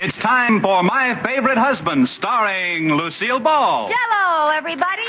It's time for My Favorite Husband, starring Lucille Ball. Jell-O, everybody.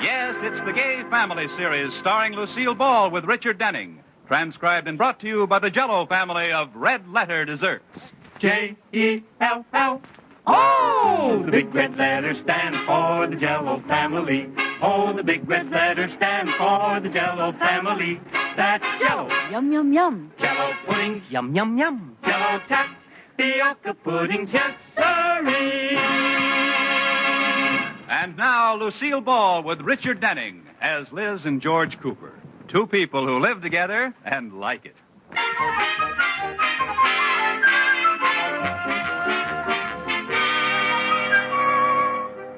Yes, it's the Gay Family series starring Lucille Ball with Richard Denning. Transcribed and brought to you by the Jell-O family of red letter desserts. J-E-L-L. Oh, the big red letters stand for the Jell-O family. Oh, the big red letters stand for the Jell-O family. That's Jell-O. Yum, yum, yum. Jell-O puddings. Yum, yum, yum. Jell-O tapioca puddings. Yes, sirree. And now, Lucille Ball with Richard Denning as Liz and George Cooper. Two people who live together and like it.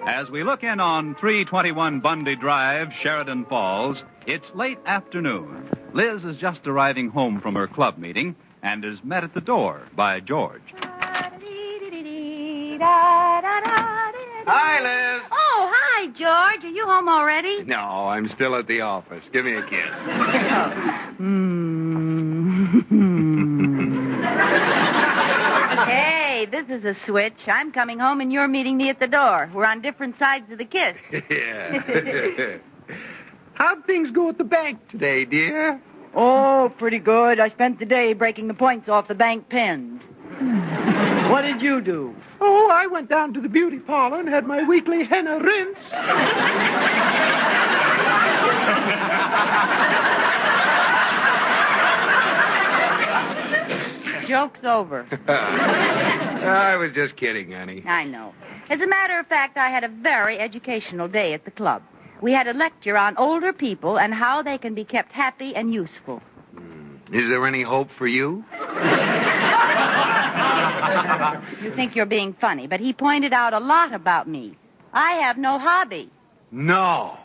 As we look in on 321 Bundy Drive, Sheridan Falls, it's late afternoon. Liz is just arriving home from her club meeting and is met at the door by George. Hi, Liz. Oh, hi, George. Are you home already? No, I'm still at the office. Give me a kiss. Hey, this is a switch. I'm coming home and you're meeting me at the door. We're on different sides of the kiss. Yeah. How'd things go at the bank today, dear? Oh, pretty good. I spent the day breaking the points off the bank pens. What did you do? Oh, I went down to the beauty parlor and had my weekly henna rinse. Joke's over. I was just kidding, honey. I know. As a matter of fact, I had a very educational day at the club. We had a lecture on older people and how they can be kept happy and useful. Is there any hope for you? You think you're being funny, but he pointed out a lot about me. I have no hobby. No.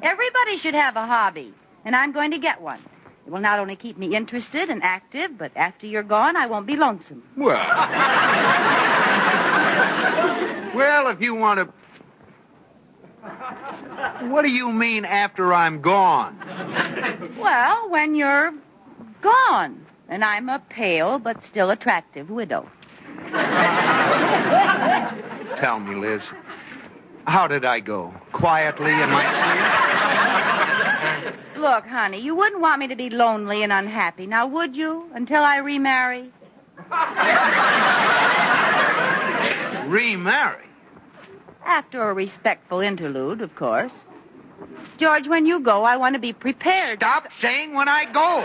Everybody should have a hobby, and I'm going to get one. It will not only keep me interested and active, but after you're gone, I won't be lonesome. Well, if you want to... What do you mean after I'm gone? Well, when you're gone, and I'm a pale but still attractive widow. Tell me, Liz, how did I go? Quietly in my sleep? Look, honey, you wouldn't want me to be lonely and unhappy, now would you, until I remarry? Remarry? After a respectful interlude, of course. George, when you go, I want to be prepared. Stop saying when I go.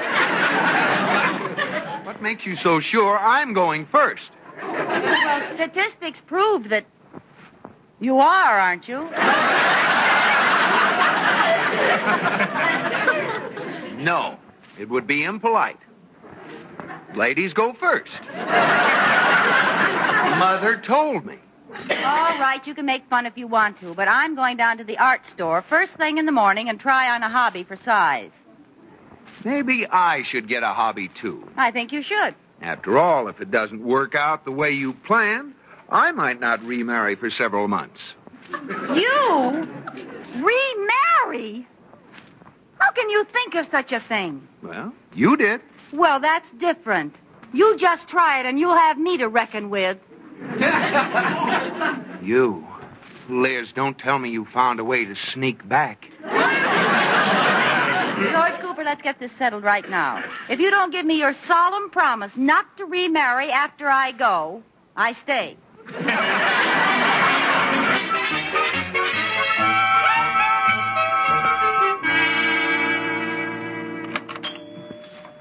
What makes you so sure I'm going first? Well, statistics prove that you are, aren't you? No, it would be impolite. Ladies go first. Mother told me. All right, you can make fun if you want to, but I'm going down to the art store first thing in the morning and try on a hobby for size. Maybe I should get a hobby, too. I think you should. After all, if it doesn't work out the way you planned, I might not remarry for several months. You? Remarry? How can you think of such a thing? Well, you did. Well, that's different. You just try it and you'll have me to reckon with. You. Liz, don't tell me you found a way to sneak back. George Cooper, let's get this settled right now. If you don't give me your solemn promise not to remarry after I go, I stay.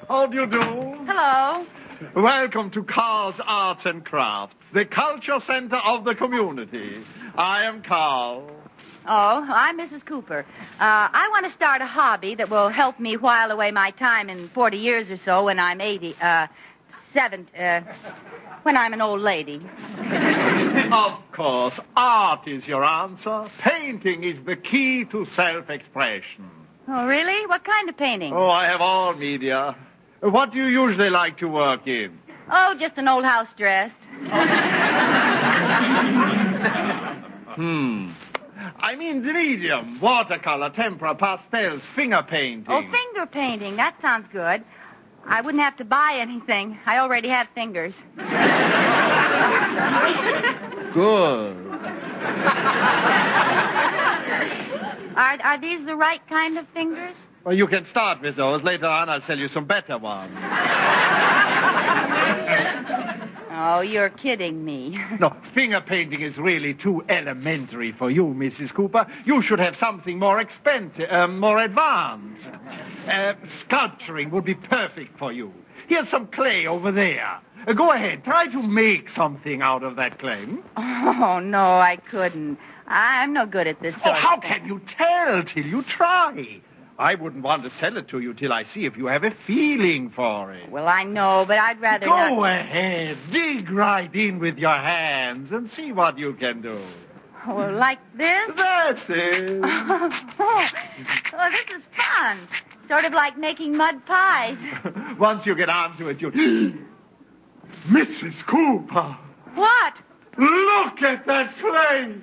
How do you do? Hello. Welcome to Carl's Arts and Crafts, the culture center of the community. I am Carl. Oh, I'm Mrs. Cooper. I want to start a hobby that will help me while away my time in 40 years or so when I'm 70, when I'm an old lady. Of course, art is your answer. Painting is the key to self-expression. Oh, really? What kind of painting? Oh, I have all media. What do you usually like to work in? Oh, just an old house dress. I mean the medium. Watercolor, tempera, pastels, finger painting. Oh, finger painting. That sounds good. I wouldn't have to buy anything. I already have fingers. Good. Are these the right kind of fingers? Well, you can start with those. Later on, I'll sell you some better ones. Oh, you're kidding me. No, finger painting is really too elementary for you, Mrs. Cooper. You should have something more expensive, more advanced. Sculpturing would be perfect for you. Here's some clay over there. Go ahead, try to make something out of that clay. Oh, no, I couldn't. I'm no good at this sort of how thing. can you tell till you try? I wouldn't want to sell it to you till I see if you have a feeling for it. Well, I know, but I'd rather not. Go ahead, dig right in with your hands and see what you can do. Oh, like this? That's it. Oh, this is fun. Sort of like making mud pies. Once you get onto it, you... Mrs. Cooper, What? look at that clay.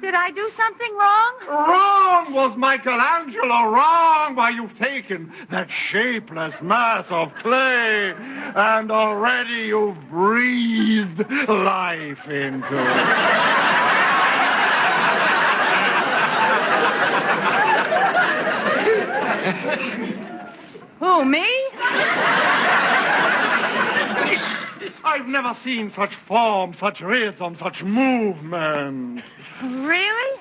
Did I do something wrong? Wrong was Michelangelo. Wrong. Why, you've taken that shapeless mass of clay and already you've breathed life into it. Who, me? I've never seen such form, such rhythm, such movement. Really?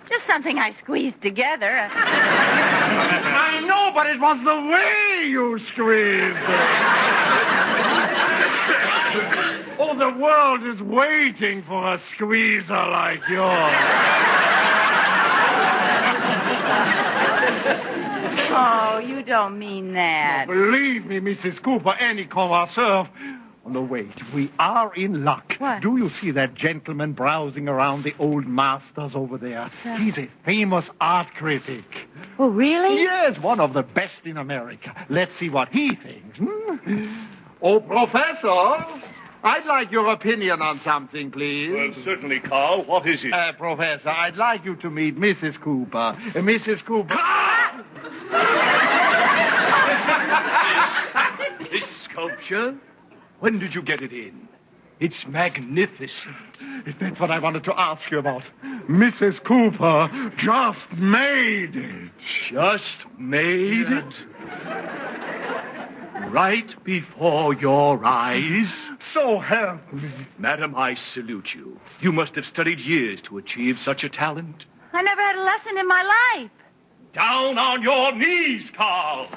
Just something I squeezed together. I know, but it was the way you squeezed it. Oh, the world is waiting for a squeezer like yours. Oh, you don't mean that. Believe me, Mrs. Cooper, any connoisseur... Oh, no, wait. We are in luck. What? Do you see that gentleman browsing around the old masters over there? He's a famous art critic. Oh, really? Yes, one of the best in America. Let's see what he thinks. Oh, Professor, I'd like your opinion on something, please. Well, certainly, Carl. What is it? Professor, I'd like you to meet Mrs. Cooper. Mrs. Cooper... This sculpture? When did you get it in? It's magnificent. Is that what I wanted to ask you about? Mrs. Cooper just made it. Just made it? Right before your eyes? So help me. Madam, I salute you. You must have studied years to achieve such a talent. I never had a lesson in my life. Down on your knees, Carl!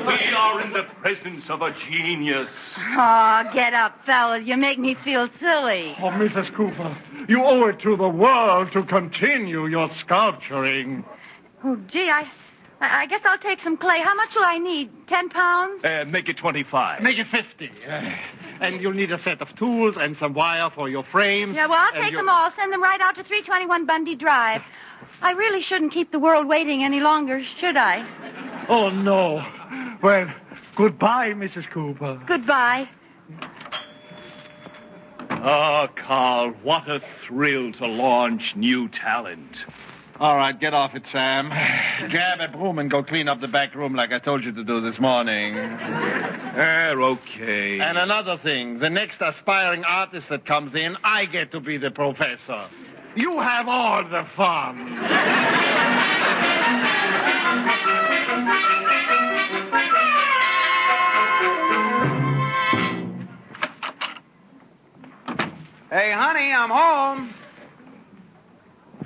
We are in the presence of a genius. Oh, get up, fellas. You make me feel silly. Oh, Mrs. Cooper, you owe it to the world to continue your sculpturing. Oh, gee, I guess I'll take some clay. How much will I need? 10 pounds? Make it 25. Make it 50. And you'll need a set of tools and some wire for your frames. Yeah, well, I'll take them all. Send them right out to 321 Bundy Drive. I really shouldn't keep the world waiting any longer, should I? Oh, no. Well, goodbye, Mrs. Cooper. Goodbye. Ah, Carl, what a thrill to launch new talent. All right, get off it, Sam. Grab a broom and go clean up the back room like I told you to do this morning. Okay. And another thing, the next aspiring artist that comes in, I get to be the professor. You have all the fun. Hey, honey, I'm home.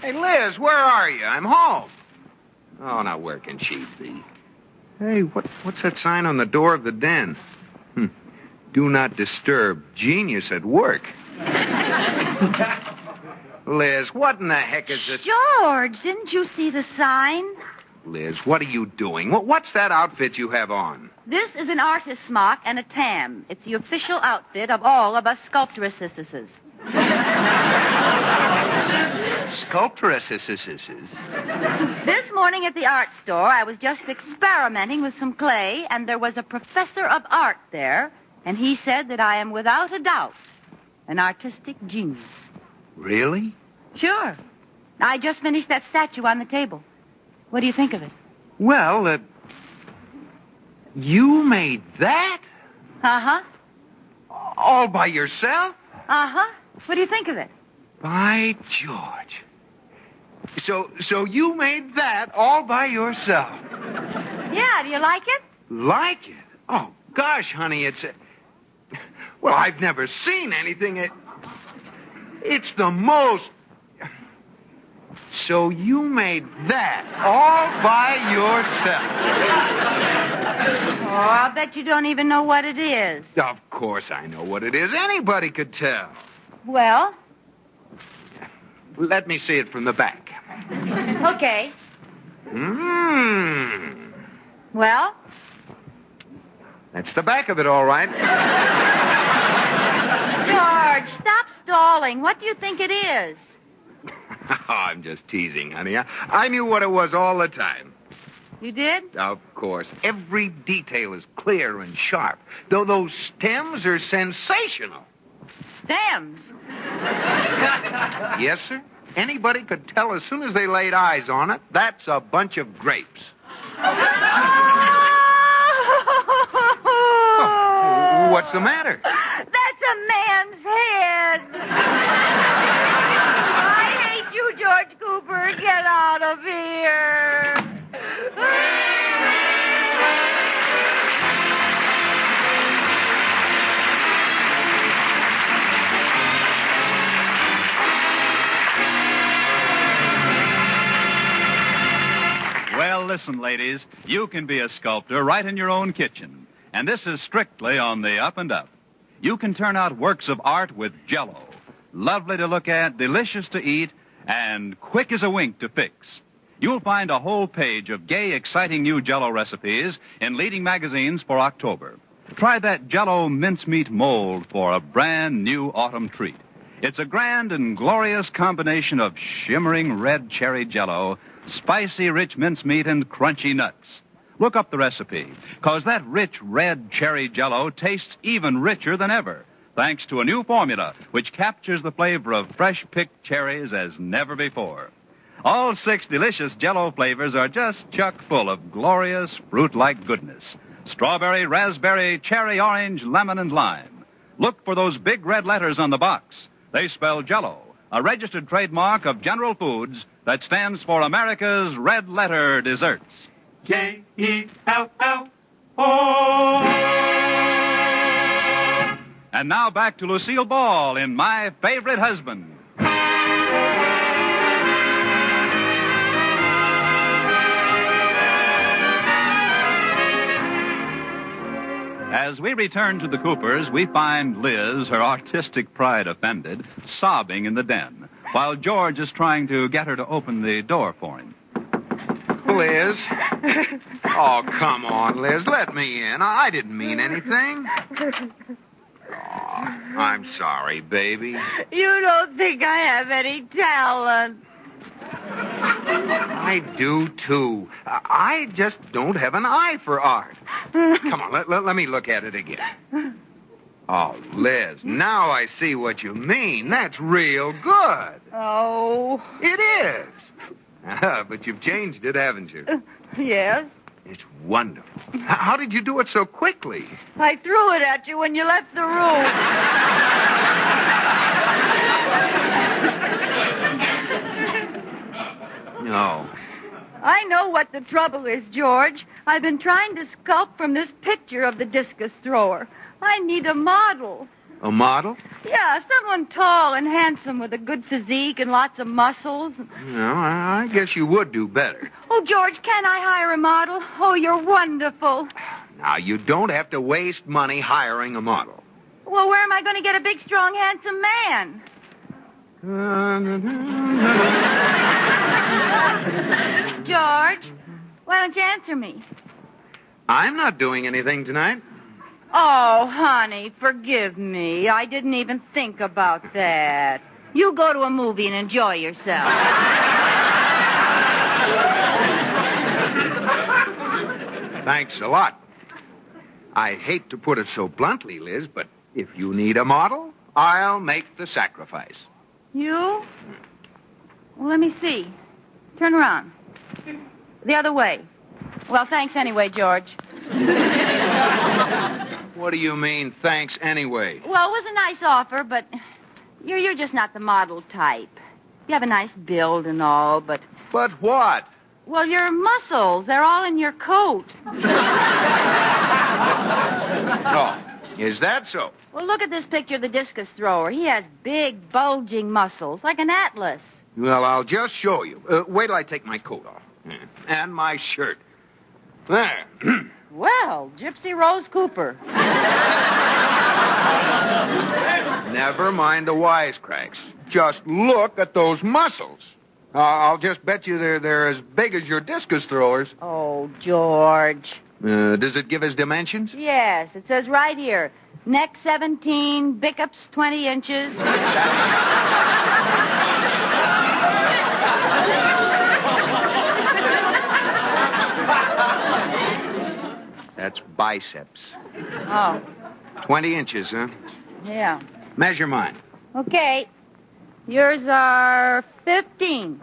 Hey, Liz, where are you? I'm home. Oh, now where can she be? Hey, what's that sign on the door of the den? Do not disturb. Genius at work. Liz, what in the heck is this? George, didn't you see the sign? Liz, what are you doing? What's that outfit you have on? This is an artist's smock and a tam. It's the official outfit of all of us sculptresses. Sculptresses. This morning at the art store, I was just experimenting with some clay, and there was a professor of art there, And he said that I am without a doubt an artistic genius. Really? Sure. I just finished that statue on the table. What do you think of it? Well, you made that? Uh-huh. All by yourself? Uh-huh. What do you think of it? By George. So you made that all by yourself? Yeah, do you like it? Like it? Oh, gosh, honey, it's well, I've never seen anything. It's the most... So you made that all by yourself? Oh, I'll bet you don't even know what it is. Of course I know what it is. Anybody could tell. Well? Let me see it from the back. Okay. Well? That's the back of it, all right. George, stop stalling. What do you think it is? Oh, I'm just teasing, honey. I knew what it was all the time. You did? Of course. Every detail is clear and sharp. Though those stems are sensational. Stems? Yes, sir. Anybody could tell as soon as they laid eyes on it, that's a bunch of grapes. Oh, what's the matter? That's a man's head. I hate you, George Cooper. Get out of here. Well, listen, ladies, you can be a sculptor right in your own kitchen. And this is strictly on the up and up. You can turn out works of art with Jell-O. Lovely to look at, delicious to eat, and quick as a wink to fix. You'll find a whole page of gay, exciting new Jell-O recipes in leading magazines for October. Try that Jell-O mincemeat mold for a brand new autumn treat. It's a grand and glorious combination of shimmering red cherry Jell-O, spicy rich mincemeat, and crunchy nuts. Look up the recipe, because that rich red cherry Jell-O tastes even richer than ever, thanks to a new formula which captures the flavor of fresh-picked cherries as never before. All 6 delicious Jell-O flavors are just chock full of glorious fruit-like goodness. Strawberry, raspberry, cherry, orange, lemon, and lime. Look for those big red letters on the box. They spell Jell-O, a registered trademark of General Foods that stands for America's Red Letter Desserts. Jell-O. And now back to Lucille Ball in My Favorite Husband. As we return to the Coopers, we find Liz, her artistic pride offended, sobbing in the den, while George is trying to get her to open the door for him. Liz? Oh, come on, Liz. Let me in. I didn't mean anything. Oh, I'm sorry, baby. You don't think I have any talent. I do, too. I just don't have an eye for art. Come on, let me look at it again. Oh, Liz, now I see what you mean. That's real good. Oh. It is. But you've changed it, haven't you? Yes. It's wonderful. How did you do it so quickly? I threw it at you when you left the room. No. I know what the trouble is, George. I've been trying to sculpt from this picture of the discus thrower. I need a model. A model? Yeah, someone tall and handsome with a good physique and lots of muscles. No, I guess you would do better. Oh, George, can I hire a model? Oh, you're wonderful. Now, you don't have to waste money hiring a model. Well, where am I going to get a big, strong, handsome man? George, why don't you answer me? I'm not doing anything tonight. Oh, honey, forgive me. I didn't even think about that. You go to a movie and enjoy yourself. Thanks a lot. I hate to put it so bluntly, Liz, but if you need a model, I'll make the sacrifice. You? Well, let me see. Turn around. The other way. Well, thanks anyway, George. What do you mean, thanks anyway? Well, it was a nice offer, but you're just not the model type. You have a nice build and all, but... But what? Well, your muscles, they're all in your coat. Oh, is that so? Well, look at this picture of the discus thrower. He has big, bulging muscles, like an atlas. Well, I'll just show you. Wait till I take my coat off. Yeah. And my shirt. There. Well, Gypsy Rose Cooper. Never mind the wisecracks. Just look at those muscles. I'll just bet you they're as big as your discus throwers. Oh, George. Does it give us dimensions? Yes, it says right here. Neck 17, biceps 20 inches. That's biceps. Oh. 20 inches, huh? Yeah. Measure mine. Okay. Yours are 15.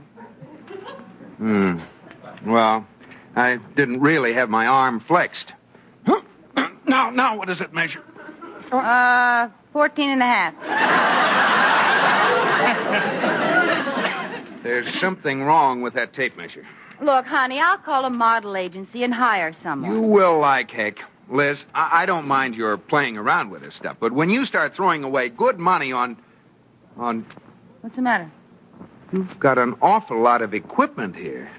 Well, I didn't really have my arm flexed. Now, what does it measure? 14 and a half. There's something wrong with that tape measure. Look, honey, I'll call a model agency and hire someone. You will like heck. Liz, I don't mind your playing around with this stuff, but when you start throwing away good money on... What's the matter? You've got an awful lot of equipment here.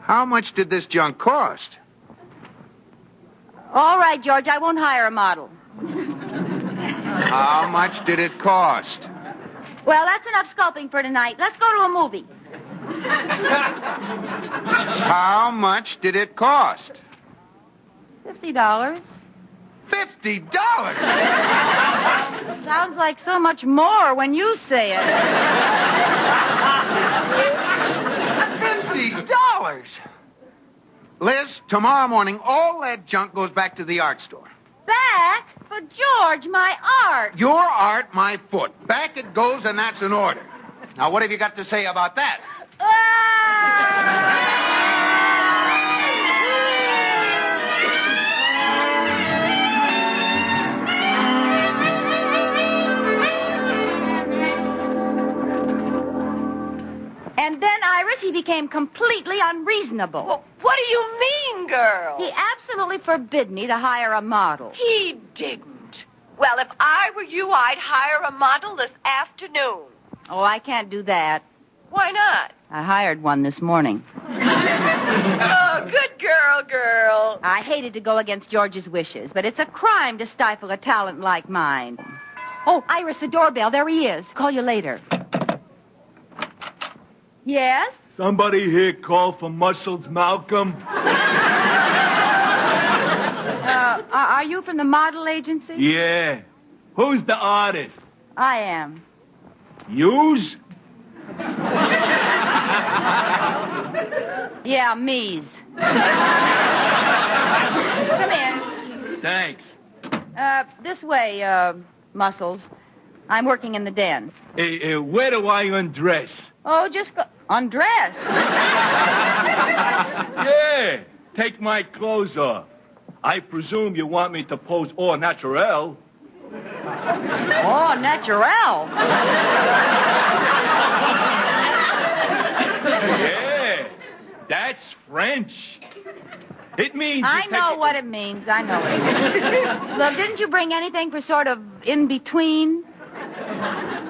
How much did this junk cost? All right, George, I won't hire a model. How much did it cost? Well, that's enough sculpting for tonight. Let's go to a movie. How much did it cost? $50. $50? Sounds like so much more when you say it. $50? Liz, tomorrow morning, all that junk goes back to the art store. Back? But, George, my art. Your art, my foot. Back it goes, and that's an order. Now, what have you got to say about that? And then, Iris, he became completely unreasonable. Well, what do you mean, girl? He absolutely forbid me to hire a model. He didn't. Well, if I were you, I'd hire a model this afternoon. Oh, I can't do that. Why not? I hired one this morning. Oh, good girl. I hated to go against George's wishes, but it's a crime to stifle a talent like mine. Oh, Iris, the doorbell. There he is. Call you later. Yes? Somebody here call for Muscles Malcolm? Are you from the model agency? Yeah. Who's the artist? I am. Yous? Yeah, me's. Come in. Thanks. This way, Muscles. I'm working in the den. Where do I undress? Oh, just go... Undress? Yeah. Take my clothes off. I presume you want me to pose au naturel. Oh, natural. Yeah. That's French. It means I know what it means. I know it. Look, didn't you bring anything for sort of in between?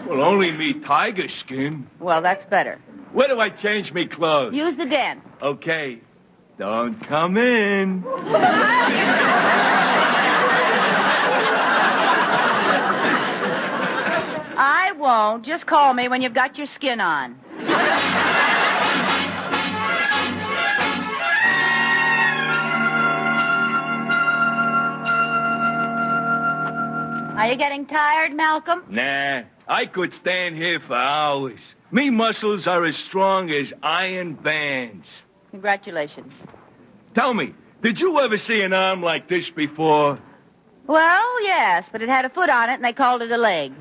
Well, only me tiger skin. Well, that's better. Where do I change me clothes? Use the den. Okay. Don't come in. I won't. Just call me when you've got your skin on. Are you getting tired, Malcolm? Nah, I could stand here for hours. Me muscles are as strong as iron bands. Congratulations. Tell me, did you ever see an arm like this before? Well, yes, but it had a foot on it, and they called it a leg.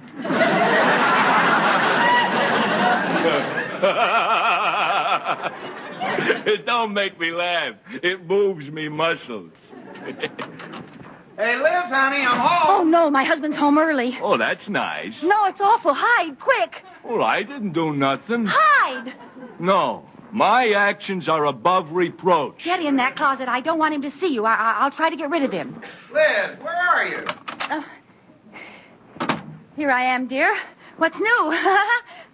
It don't make me laugh. It moves me muscles. Hey, Liz, honey, I'm home. Oh, no, my husband's home early. Oh, that's nice. No, it's awful. Hide, quick. Well, I didn't do nothing. Hide. No, my actions are above reproach. Get in that closet. I don't want him to see you. I'll try to get rid of him. Liz, where are you? Here I am, dear. What's new?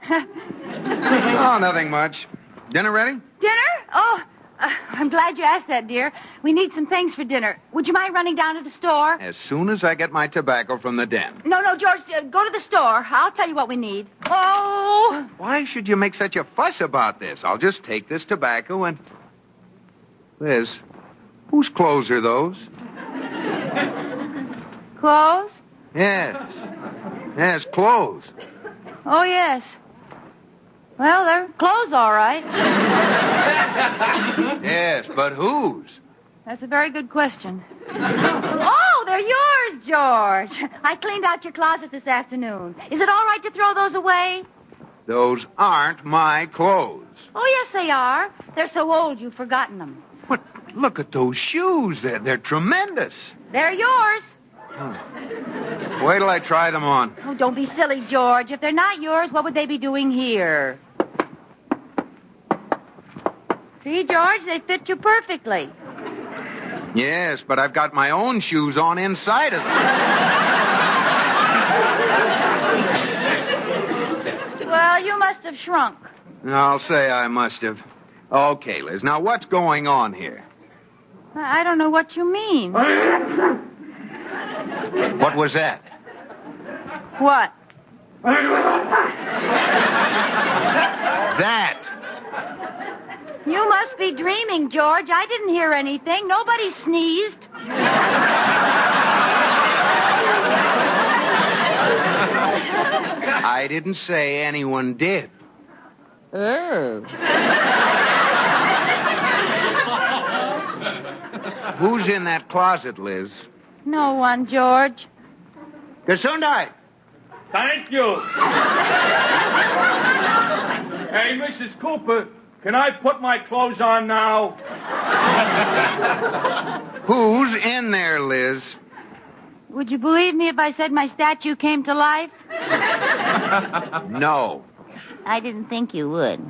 Oh, nothing much. Dinner ready? Dinner? Oh, I'm glad you asked that, dear. We need some things for dinner. Would you mind running down to the store? As soon as I get my tobacco from the den. No, George, go to the store. I'll tell you what we need. Oh! Why should you make such a fuss about this? I'll just take this tobacco and... Liz, whose clothes are those? Clothes? Yes. Yes, clothes. Oh, yes. Well, they're clothes, all right. Yes, but whose? That's a very good question. Oh, they're yours, George. I cleaned out your closet this afternoon. Is it all right to throw those away? Those aren't my clothes. Oh, yes, they are. They're so old you've forgotten them. But look at those shoes. They're tremendous. They're yours. Wait till I try them on. Oh, don't be silly, George. If they're not yours, what would they be doing here? See, George, they fit you perfectly. Yes, but I've got my own shoes on inside of them. Well, you must have shrunk. I'll say I must have. Okay, Liz, now what's going on here? I don't know what you mean. What was that? What? That. You must be dreaming, George. I didn't hear anything. Nobody sneezed. I didn't say anyone did. Oh. Who's in that closet, Liz? No one, George. Gesundheit. Thank you. Hey, Mrs. Cooper, can I put my clothes on now? Who's in there, Liz? Would you believe me if I said my statue came to life? No. I didn't think you would.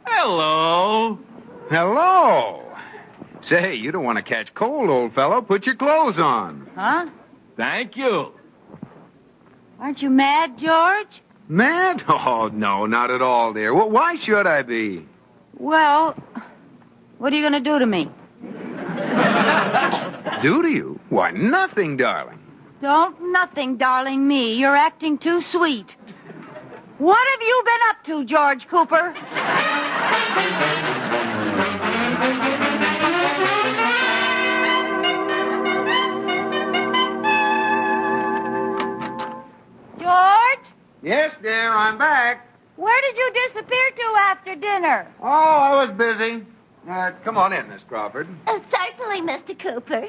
Hello. Hello. Say, you don't want to catch cold, old fellow. Put your clothes on. Huh? Thank you. Aren't you mad, George? Mad? Oh, no, not at all, dear. Well, why should I be? Well, what are you going to do to me? Do to you? Why, nothing, darling. Don't nothing, darling, me. You're acting too sweet. What have you been up to, George Cooper? George? Yes, dear, I'm back. Where did you disappear to after dinner? Oh, I was busy. Come on in, Miss Crawford. Certainly, Mr. Cooper.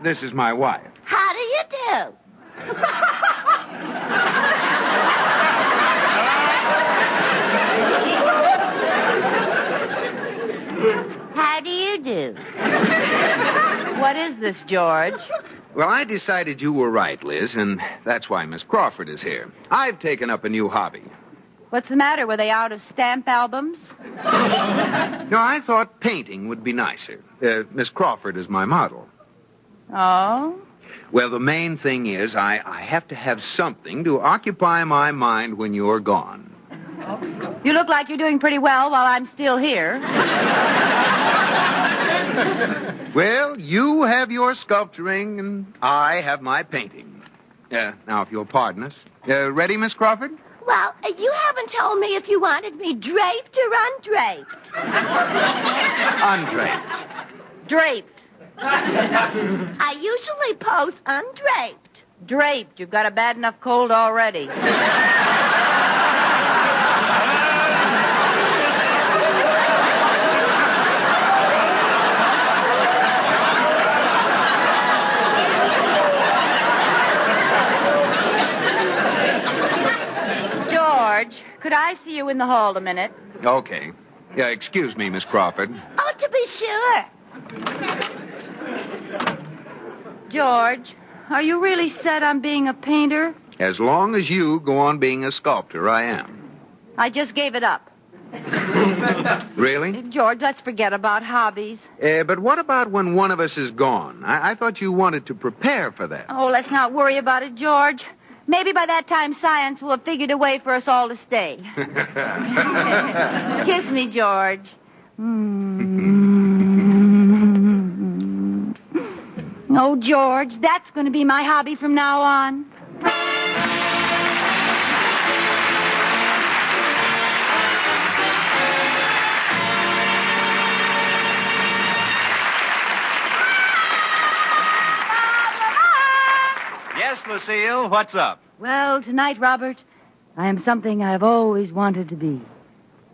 This is my wife. How do you do? How do you do? What is this, George? Well, I decided you were right, Liz, and that's why Miss Crawford is here. I've taken up a new hobby. What's the matter? Were they out of stamp albums? No, I thought painting would be nicer. Miss Crawford is my model. Oh? Well, the main thing is I have to have something to occupy my mind when you're gone. You look like you're doing pretty well while I'm still here. Well, you have your sculpturing, and I have my painting. Now, if you'll pardon us. Ready, Miss Crawford? Well, you haven't told me if you wanted me draped or undraped. Undraped. Draped. I usually pose undraped. Draped. You've got a bad enough cold already. could I see you in the hall a minute? Okay. Yeah, excuse me, Miss Crawford. Oh, to be sure. George, are you really set on being a painter? As long as you go on being a sculptor, I am. I just gave it up. Really? George, let's forget about hobbies. But what about when one of us is gone? I thought you wanted to prepare for that. Oh, let's not worry about it, George. Maybe by that time science will have figured a way for us all to stay. Kiss me, George. Oh, George, that's going to be my hobby from now on. Yes, Lucille, what's up? Well, tonight, Robert, I am something I've always wanted to be.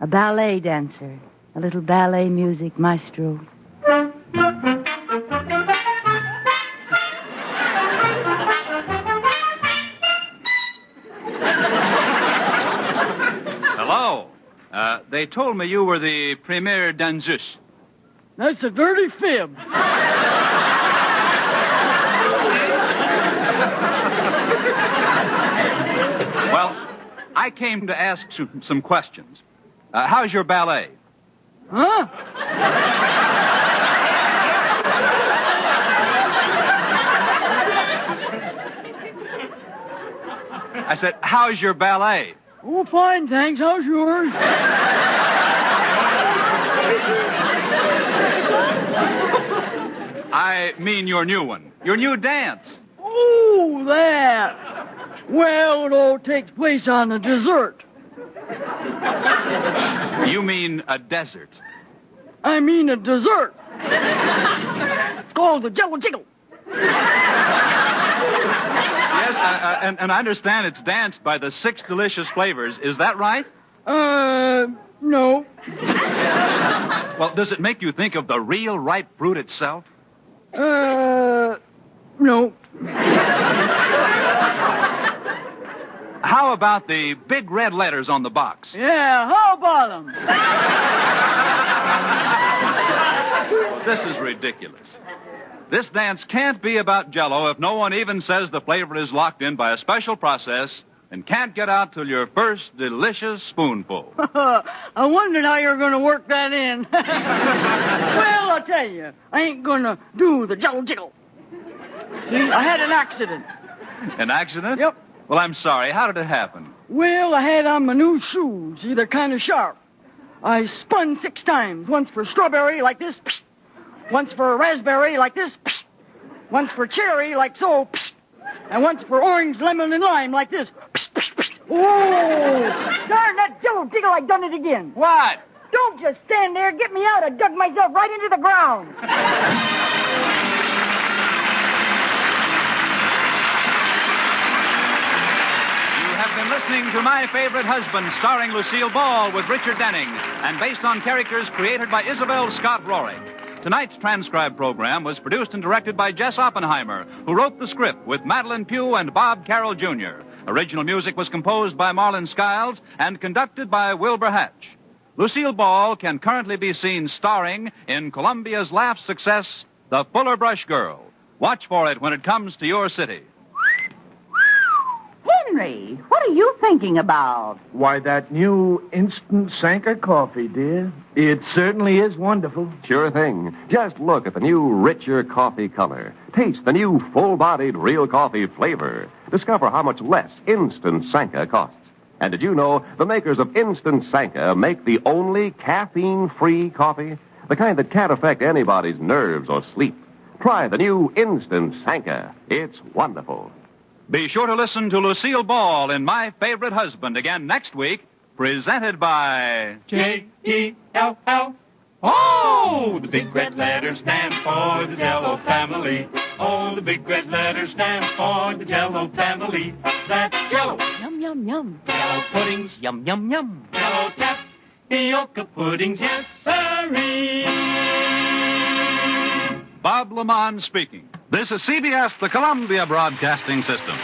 A ballet dancer. A little ballet music maestro. Hello. They told me you were the premier danseuse. That's a dirty fib. Well, I came to ask some questions. How's your ballet? Huh? I said, how's your ballet? Oh, fine, thanks. How's yours? I mean your new one. Your new dance. Oh, that. Well, it all takes place on a dessert. You mean a desert. I mean a dessert. It's called the Jello Jiggle. Yes, and I understand it's danced by the 6 delicious flavors. Is that right? No. Well, does it make you think of the real ripe fruit itself? No. How about the big red letters on the box? Yeah, how about them? This is ridiculous. This dance can't be about Jell-O if no one even says the flavor is locked in by a special process and can't get out till your first delicious spoonful. I wondered how you were going to work that in. Well, I'll tell you, I ain't going to do the Jello Jiggle. See, I had an accident. An accident? Yep. Well, I'm sorry. How did it happen? Well, I had on my new shoes. See, they're kind of sharp. I spun 6 times. Once for strawberry, like this. Psh. Once for raspberry, like this. Psh. Once for cherry, like so. Psh. And once for orange, lemon, and lime, like this. Psh, psh, psh. Oh! Darn that Jello Jiggle, I done it again. What? Don't just stand there. Get me out. I dug myself right into the ground. Been listening to My Favorite Husband, starring Lucille Ball with Richard Denning, and based on characters created by Isabel Scott Rorick. Tonight's transcribed program was produced and directed by Jess Oppenheimer, who wrote the script with Madeline Pugh and Bob Carroll Jr. Original music was composed by Marlon Skiles and conducted by Wilbur Hatch. Lucille Ball can currently be seen starring in Columbia's laugh success, The Fuller Brush Girl. Watch for it when it comes to your city. Henry, what are you thinking about? Why, that new instant Sanka coffee, dear. It certainly is wonderful. Sure thing. Just look at the new richer coffee color. Taste the new full-bodied real coffee flavor. Discover how much less instant Sanka costs. And did you know the makers of Instant Sanka make the only caffeine-free coffee? The kind that can't affect anybody's nerves or sleep. Try the new Instant Sanka. It's wonderful. Be sure to listen to Lucille Ball in My Favorite Husband again next week, presented by J-E-L-L. Oh, the big red letters stand for the Jell-O family. Oh, the big red letters stand for the Jell-O family. That's Jell-O. Yum, yum, yum. Jell-O puddings. Yum, yum, yum. Jell-O tapioca puddings. Yes, sirree. Bob Lamont speaking. This is CBS, the Columbia Broadcasting System.